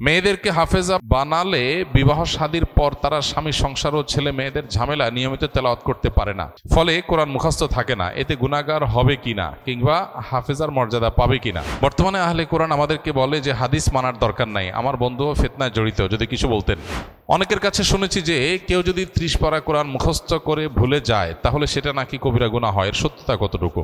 মেয়েদেরকে হাফেজা বানালে বিবাহ শাদীর পর তারা স্বামী সংসার ও ছেলে মেয়েদের ঝামেলা নিয়মিত তেলাওয়াত করতে পারে না, ফলে কোরআন মুখস্থ থাকে না। এতে গুনাহগার হবে কিনা কিংবা হাফেজার মর্যাদা পাবে কিনা? বর্তমানে আহলে কোরআন আমাদেরকে বলে যে হাদিস মানার দরকার নাই। আমার বন্ধুও ফিতনায় জড়িত, যদি কিছু বলতেন। অনেকের কাছে শুনেছি যে কেউ যদি 30 পারা কোরআন মুখস্থ করে ভুলে যায় তাহলে সেটা নাকি কবিরা গুনাহ হয়। এর সত্যতা কতটুকু?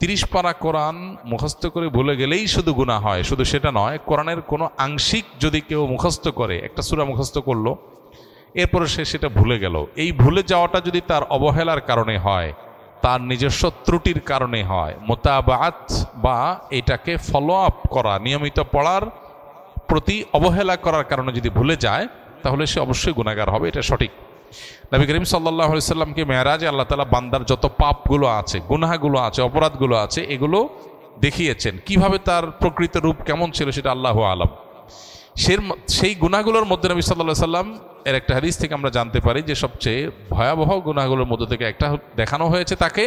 30 পারা কোরআন মুখস্থ করে ভুলে গেলেই শুধু গুনাহ হয়, শুধু সেটা নয়, কোরআনের কোনো আংশিক যদি কেউ মুখস্থ করে, একটা সূরা মুখস্থ করলো, এরপরে সে সেটা ভুলে গেল, এই ভুলে যাওয়াটা যদি তার অবহেলার কারণে হয়, তার নিজস্ব ত্রুটির কারণে হয়, মুতাবাআত বা এটাকে ফলো আপ করা, নিয়মিত পড়ার প্রতি অবহেলা করার কারণে যদি ভুলে যায়, তাহলে সে অবশ্যই গুনাহগার হবে, এটা সঠিক। নবী করিম সাল্লাল্লাহু আলাইহি সাল্লামকে মেরাজে আল্লাহ তাআলা বান্দার যত পাপগুলো আছে, গুনাহগুলো আছে, অপরাধগুলো আছে, এগুলো দেখিয়েছেন। কিভাবে তার প্রকৃত রূপ কেমন ছিল সেটা আল্লাহু আলাম। সেই গুনাহগুলোর মধ্যে নবী সাল্লাল্লাহু আলাইহি সাল্লাম এর একটা হাদিস থেকে আমরা জানতে পারি যে সবচেয়ে ভয়াবহ গুনাহগুলোর মধ্যে থেকে একটা দেখানো হয়েছে তাকে,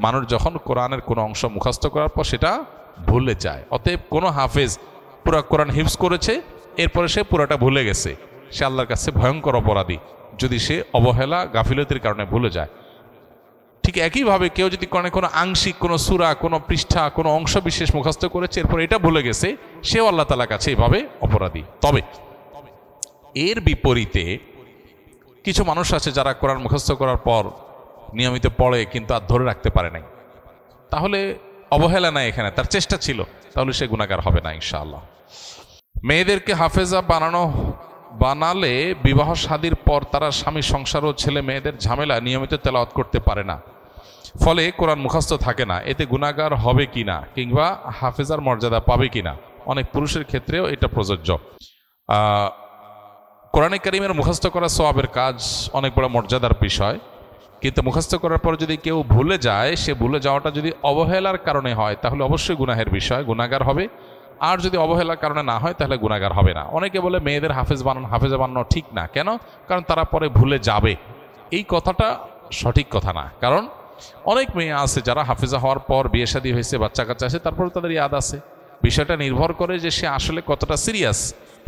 মানুষ যখন কোরআনের কোনো অংশ মুখস্থ করার পর সেটা ভুলে যায়। অতএব কোনো হাফেজ পুরো কোরআন হিফজ করেছে, এরপরে সে পুরোটা ভুলে গেছে, সে আল্লাহর কাছে ভয়ঙ্কর অপরাধী, যদি সে অবহেলা গাফিলতির কারণে ভুলে যায়। ঠিক একইভাবে কেউ যদি কোনো আংশিক কোনো সূরা, কোনো পৃষ্ঠা, কোনো অংশ বিশেষ মুখস্থ করেছে, এরপর এটা ভুলে গেছে, সেও আল্লাহ তাআলার কাছে এভাবে অপরাধী। তবে এর বিপরীতে কিছু মানুষ আছে যারা কোরআন মুখস্থ করার পর নিয়মিত পড়ে কিন্তু আর ধরে রাখতে পারে নাই, তাহলে অবহেলা নাই এখানে, তার চেষ্টা ছিল, তাহলে সে গুনাহগার হবে না ইনশাআল্লাহ। মেয়েদেরকে হাফেজা বানালে বিবাহ শাদীর পর তারা স্বামী সংসার ও ছেলে মেয়েদের ঝামেলা নিয়মিত তেলাওয়াত করতে পারে না, ফলে কোরআন মুখস্থ থাকে না। এতে গুনাহগার হবে কিনা কিংবা হাফেজার মর্যাদা পাবে কিনা? অনেক পুরুষের ক্ষেত্রেও এটা প্রযোজ্য। কোরআনে কারীমের মুখস্থ করা সওয়াবের কাজ, অনেক বড় মর্যাদার বিষয়, কিন্তু মুখস্থ করার পর যদি কেউ ভুলে যায়, সে ভুলে যাওয়াটা যদি অবহেলার কারণে হয় তাহলে অবশ্যই গুনাহের বিষয়, গুনাহগার হবে। আর যদি অবহেলার কারণে না হয় তাহলে গুনাহগার হবে না। অনেকে বলে মেয়েদের হাফেজা বানানো ঠিক না, কেন? কারণ তারা পরে ভুলে যাবে। এই কথাটা সঠিক কথা না, কারণ অনেক মেয়ে আছে যারা হাফেজা হওয়ার পর বিয়ে শাদী হয়েছে, বাচ্চা কাচ্চা আছে, তারপরে তাদের ইয়াদ আছে। বিষয়টা নির্ভর করে যে সে আসলে কতটা সিরিয়াস।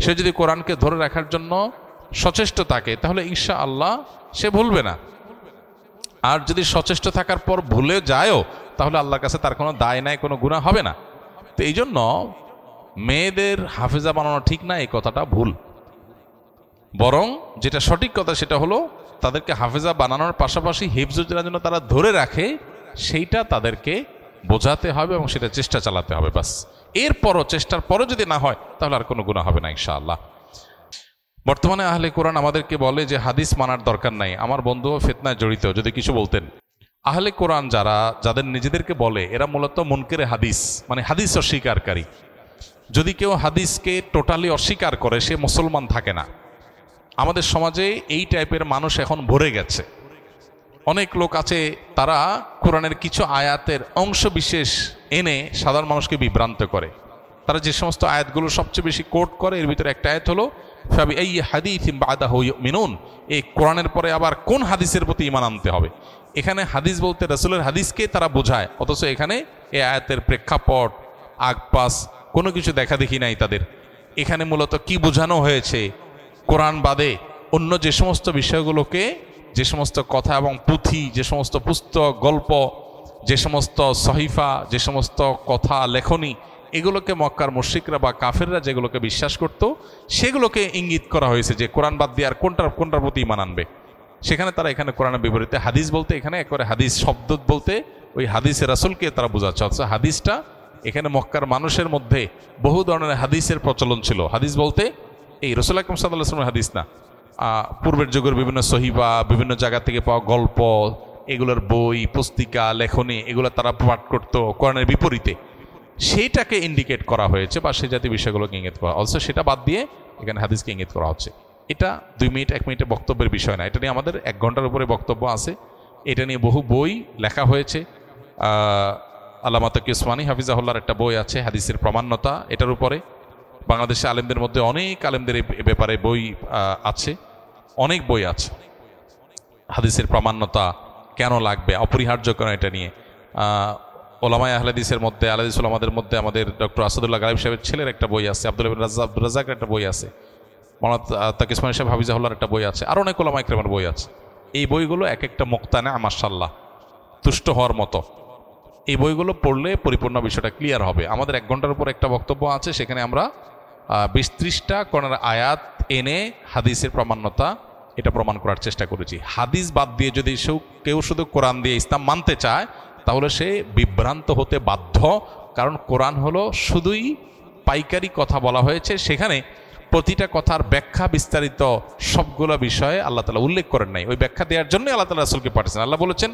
সে যদি কোরআনকে ধরে রাখার জন্য সচেষ্ট থাকে তাহলে ইনশাআল্লাহ সে ভুলবে না। আর যদি সচেষ্ট থাকার পর ভুলে যায়ও তাহলে আল্লাহর কাছে তার কোনো দায় নাই, কোনো গুনাহ হবে না। তো এই জন্য মেয়েদের হাফেজা বানানো ঠিক না, এই কথাটা ভুল। বরং যেটা সঠিক কথা সেটা হলো তাদেরকে হাফেজা বানানোর পাশাপাশি হিফজের জন্য তারা ধরে রাখে, সেইটা তাদেরকে বোঝাতে হবে এবং সেটা চেষ্টা চালাতে হবে, বাস। এরপরও চেষ্টার পরও যদি না হয় তাহলে আর কোনো গুনাহ হবে না ইনশাআল্লাহ। বর্তমানে আহলে কোরআন আমাদেরকে বলে যে হাদিস মানার দরকার নাই। আমার বন্ধুও ফিতনায় জড়িত, যদি কিছু বলতেন। আহলে কোরআন যাদের নিজেদেরকে বলে, এরা মূলত মুনকিরে হাদিস, মানে হাদিস অস্বীকারী। যদি কেউ হাদিসকে টোটালি অস্বীকার করে সে মুসলমান থাকে না। আমাদের সমাজে এই টাইপের মানুষ এখন ভরে গেছে। অনেক লোক আছে তারা কোরআনের কিছু আয়াতের অংশ বিশেষ এনে সাধারণ মানুষকে বিভ্রান্ত করে। তারা যে সমস্ত আয়াতগুলো সবচেয়ে বেশি কোট করে, এর ভিতরে একটা আয়াত হলো ফাবিআইয়ি হাদিসিন বা'দাহু ইউমিনুন। এই কোরআনের পরে আবার কোন হাদিসের প্রতি ঈমান আনতে হবে? এখানে হাদিস বলতে রাসূলের হাদিসকে তারা বোঝায়, অথচ এখানে এই আয়াতের প্রেক্ষাপট, আগপাস কোনো কিছু দেখা দেখি নাই তাদের। এখানে মূলত কি বোঝানো হয়েছে? কোরআন বাদে অন্য যে সমস্ত বিষয়গুলোকে, যে সমস্ত কথা এবং পুঁথি, যে সমস্ত পুস্তক, গল্প, যে সমস্ত সহিফা, যে সমস্ত কথা লেখনী, এগুলোকে মক্কার মুশরিকরা বা কাফেররা যেগুলোকে বিশ্বাস করত, সেগুলোকে ইঙ্গিত করা হয়েছে যে কোরআন বাদ দিয়ে আর কোনটার প্রতি ঈমান আনবে। সেখানে তারা এখানে কোরআনের বিপরীতে হাদিস বলতে, এখানে একবারে হাদিস শব্দ বলতে ওই হাদিসের রাসূলকে তারা বোঝাচ্ছে। অথচ হাদিসটা এখানে মক্কার মানুষের মধ্যে বহু ধরনের হাদিসের প্রচলন ছিল। হাদিস বলতে এই রাসূল আকরাম সাল্লাল্লাহু আলাইহি ওয়াসাল্লামের হাদিস না, পূর্বের যুগের বিভিন্ন সহিফা, বিভিন্ন জায়গা থেকে পাওয়া গল্প, এগুলোর বই, পুস্তিকা, লেখনী, এগুলো তারা পাঠ করতো কোরআনের বিপরীতে। সেইটাকে ইন্ডিকেট করা হয়েছে বা সেই জাতীয় বিষয়গুলোকে ইঙ্গিত করা, অথচ সেটা বাদ দিয়ে এখানে হাদিসকে ইঙ্গিত করা হচ্ছে। এটা 2 মিনিট 1 মিনিটের বক্তব্যের বিষয় না, এটা নিয়ে আমাদের 1 ঘন্টার উপরে বক্তব্য আছে। এটা নিয়ে বহু বই লেখা হয়েছে। আল্লামা তাকি উসমানী হাফিজাহুল্লাহর একটা বই আছে হাদিসের প্রামাণ্যতা, এটার উপরে। বাংলাদেশে আলেমদের মধ্যে অনেক আলেমদের এই ব্যাপারে বই আছে, অনেক বই আছে হাদিসের প্রামাণ্যতা কেন লাগবে, অপরিহার্য কেন, এটা নিয়ে ওলামায়ে আহলে হাদিসের মধ্যে, আহলে হাদিস ওলামাদের মধ্যে আমাদের ডক্টর আসাদুল্লাহ গালিব সাহেবের ছেলের একটা বই আছে, আব্দুল রাজ্জাকের একটা বই আছে, তাকি ইসমাইল সাহেব হাফিজাহুল্লাহর একটা বই আছে, আর অনেক ওলামা ইকরামের বই আছে। এই বইগুলো এক একটা মুক্তানা মাশাআল্লাহ তুষ্ট হওয়ার মতো। এই বইগুলো পড়লে পরিপূর্ণ বিষয়টা ক্লিয়ার হবে। আমাদের 1 ঘন্টার উপর একটা বক্তব্য আছে, সেখানে আমরা 20-30টা কোরআনের আয়াত এনে হাদিসের প্রামাণ্যতা এটা প্রমাণ করার চেষ্টা করেছি। হাদিস বাদ দিয়ে যদি কেউ শুধু কোরআন দিয়ে ইসলাম মানতে চায় তাহলে সে বিভ্রান্ত হতে বাধ্য। কারণ কোরআন হলো শুধুই পাইকারি কথা বলা হয়েছে, সেখানে প্রতিটা কথার ব্যাখ্যা বিস্তারিত সবগুলো বিষয়ে আল্লাহ তাআলা উল্লেখ করেন নাই। ওই ব্যাখ্যা দেওয়ার জন্য আল্লাহ তাআলা রাসূলকে পাঠিয়েছেন। আল্লাহ বলেছেন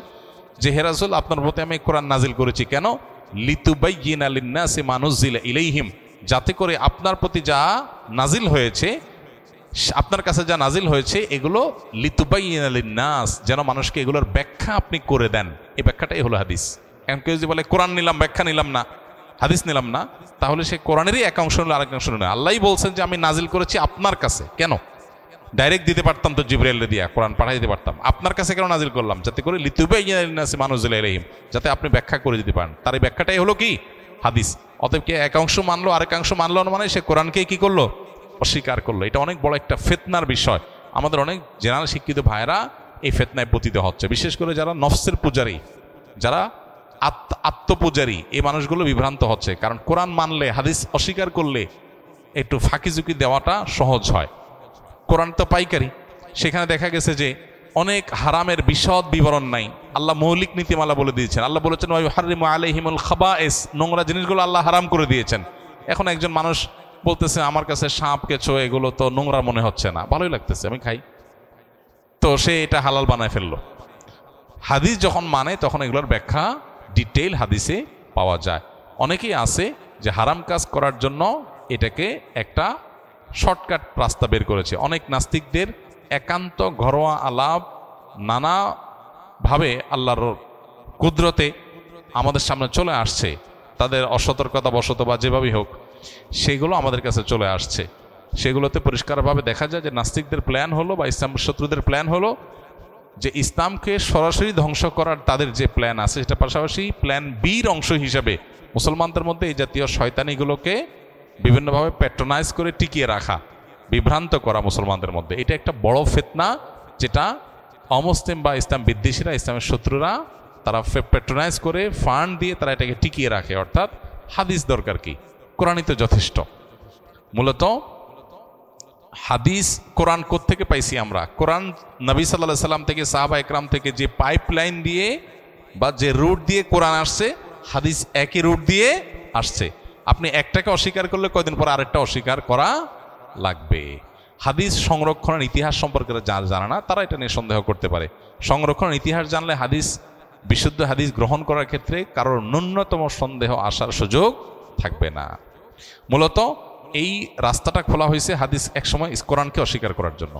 যে হে রাসূল, আপনার প্রতি আমি কোরআন নাজিল করেছি কেন? লিতুবাইয়িনা লিন-নাসি মা নুযিলা ইলাইহিম, যাতে করে আপনার প্রতি যা নাজিল হয়েছে, আপনার কাছে যা নাজিল হয়েছে এগুলো লিতুবাইয়িনা লিন-নাস, যেন মানুষকে এগুলোর ব্যাখ্যা আপনি করে দেন। এই ব্যাখ্যাটাই হলো হাদিস। এখন কেউ যদি বলে কোরআন নিলাম ব্যাখ্যা নিলাম না, হাদিস নিলাম না, তাহলে সে কোরআনেরই এক অংশ নিল আরেক অংশ নিল। আল্লাহই বলছেন যে আমি নাজিল করেছি আপনার কাছে। কেন? ডাইরেক্ট দিতে পারতাম তো, জিবরাইল দিয়া কোরআন পাঠিয়ে দিতে পারতাম। আপনার কাছে কেন নাজিল করলাম? যাতে করে লিতুবাইয়িনা লিন-নাসি মা নুযিলা ইলাইহিম, যাতে আপনি ব্যাখ্যা করে দিতে পারেন। তার এই ব্যাখ্যাটাই হলো কি? হাদিস। অতএব কে এক অংশ মানলো আরেক অংশ মানলো না, মানে সে কোরআনকে কি করলো? অস্বীকার করলো। এটা অনেক বড় একটা ফিতনার বিষয়। আমাদের অনেক জেনারেল শিক্ষিত ভাইরা এই ফিতনায় পতিত হচ্ছে, বিশেষ করে যারা নফসের পূজারী, যারা আত্মপূজারী, এই মানুষগুলো বিভ্রান্ত হচ্ছে। কারণ কোরআন মানলে হাদিস অস্বীকার করলে একটু ফাঁকিঝুঁকি দেওয়াটা সহজ হয়। কোরআন তো পাইকারি, সেখানে দেখা গেছে যে অনেক হারামের বিশদ বিবরণ নাই। আল্লাহ মৌলিক নীতিমালা বলে দিয়েছেন। আল্লাহ বলেছেন ওয়া ইউহাররিমু আলাইহিমুল খাবায়েস, নোংরা জিনিসগুলো আল্লাহ হারাম করে দিয়েছেন। এখন একজন মানুষ বলতেছে আমার কাছে সাপ কেঁচো এগুলো তো নোংরা মনে হচ্ছে না, ভালোই লাগতেছে, আমি খাই, তো সে এটা হালাল বানায় ফেললো। হাদিস যখন মানে তখন এগুলোর ব্যাখ্যা ডিটেইল হাদিসে পাওয়া যায়। অনেকেই আছে যে হারাম কাজ করার জন্য এটাকে একটা শর্টকাট রাস্তা বের করেছে। অনেক নাস্তিকদের একান্ত ঘরোয়া আলাপ নানাভাবে আল্লাহর কুদরতে আমাদের সামনে চলে আসছে, তাদের অসতর্কতা বশত বা যেভাবেই হোক সেগুলো আমাদের কাছে চলে আসছে। সেগুলোতে পরিষ্কারভাবে দেখা যায় যে নাস্তিকদের প্ল্যান হলো বা ইসলাম শত্রুদের প্ল্যান হলো যে ইসলামকে সরাসরি ধ্বংস করার তাদের যে প্ল্যান আছে, সেটা পাশাপাশি প্ল্যান বির অংশ হিসাবে মুসলমানদের মধ্যে এই জাতীয় শয়তানিগুলোকে বিভিন্নভাবে প্যাট্রোনাইজ করে টিকিয়ে রাখা, বিভ্রান্ত করা মুসলমানদের মধ্যে। এটা একটা বড় ফিতনা, যেটা অমুসলিম বা ইসলাম বিদ্বেষীরা, ইসলামের শত্রুরা, তারা প্যাট্রোনাইজ করে ফান্ড দিয়ে তারা এটাকে টিকিয়ে রাখে। অর্থাৎ হাদিস দরকার কি? কোরআনই তো যথেষ্ট। মূলত হাদিস কোরআন কোত্থেকে পাইছি আমরা? কোরআন নবী সাল্লাল্লাহু আলাইহি সাল্লাম থেকে, সাহাবা একরাম থেকে যে পাইপলাইন দিয়ে বা যে রুট দিয়ে কোরআন আসছে, হাদিস একই রুট দিয়ে আসছে। আপনি একটাকে অস্বীকার করলে কয়দিন পর আরেকটা অস্বীকার করা লাগবে। হাদিস সংরক্ষণের ইতিহাস সম্পর্কে যারা জানে না তারা এটা নিয়ে সন্দেহ করতে পারে। সংরক্ষণের ইতিহাস জানলে হাদিস, বিশুদ্ধ হাদিস গ্রহণ করার ক্ষেত্রে কারোর ন্যূনতম সন্দেহ আসার সুযোগ থাকবে না। মূলত এই রাস্তাটা খোলা হয়েছে হাদিস একসময় কোরআনকে অস্বীকার করার জন্য।